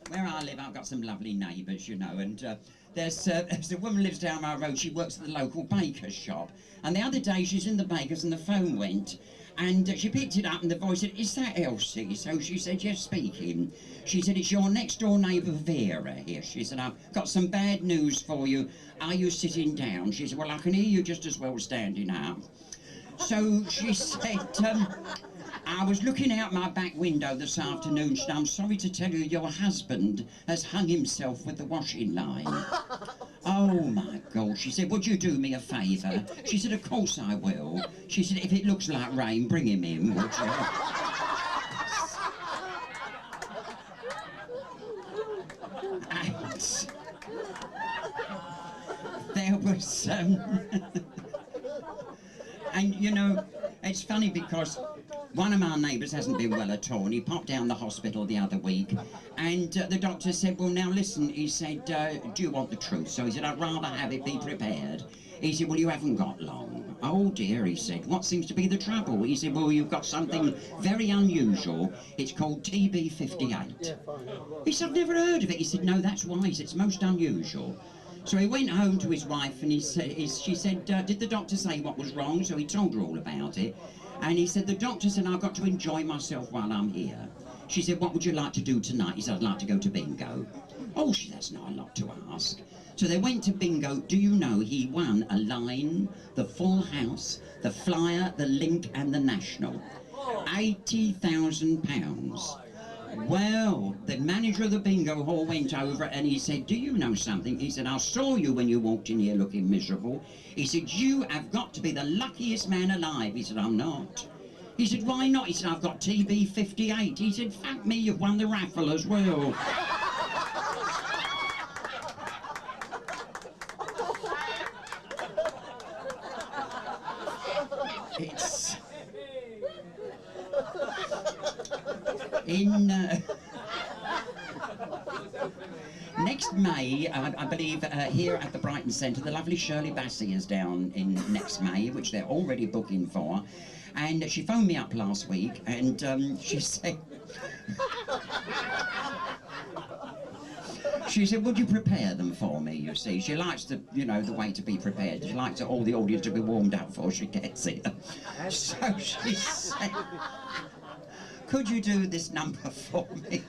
Where I live, I've got some lovely neighbours, you know, and there's a woman lives down my road. She works at the local baker's shop, and the other day she's in the baker's and the phone went, and she picked it up and the voice said, "Is that Elsie?" So she said, "Yes, speaking." She said, "It's your next door neighbour Vera here." She said, "I've got some bad news for you. Are you sitting down?" She said, "Well, I can hear you just as well standing up." So she said, "I was looking out my back window this afternoon, and I'm sorry to tell you your husband has hung himself with the washing line." "Oh my God," she said, "would you do me a favour?" She said, "Of course I will." She said, "If it looks like rain, bring him in, would you?" And there was, and you know, it's funny because one of my neighbours hasn't been well at all, and he popped down the hospital the other week, and the doctor said, "Well, now listen," he said, "do you want the truth?" So he said, "I'd rather have it be prepared." He said, "Well, you haven't got long." "Oh dear," he said, "what seems to be the trouble?" He said, "Well, you've got something very unusual. It's called TB 58. He said, "I've never heard of it." He said, "No, that's wise, it's most unusual." So he went home to his wife and she said, "Did the doctor say what was wrong?" So he told her all about it. And he said, "The doctor said I've got to enjoy myself while I'm here." She said, "What would you like to do tonight?" He said, "I'd like to go to bingo." "Oh," she said, "that's not a lot to ask." So they went to bingo. Do you know he won a line, the full house, the flyer, the link and the national. £80,000. Well, the manager of the bingo hall went over and he said, "Do you know something?" He said, "I saw you when you walked in here looking miserable." He said, "You have got to be the luckiest man alive." He said, "I'm not." He said, "Why not?" He said, "I've got TB 58. He said, "Fuck me, you've won the raffle as well." It's... In next May, I believe, here at the Brighton Centre, the lovely Shirley Bassey is down in next May, which they're already booking for. And she phoned me up last week, and she said, "Would you prepare them for me?" You see, she likes the, you know, the way to be prepared. She likes all the audience to be warmed up before she gets here. So she said, "Could you do this number for me?"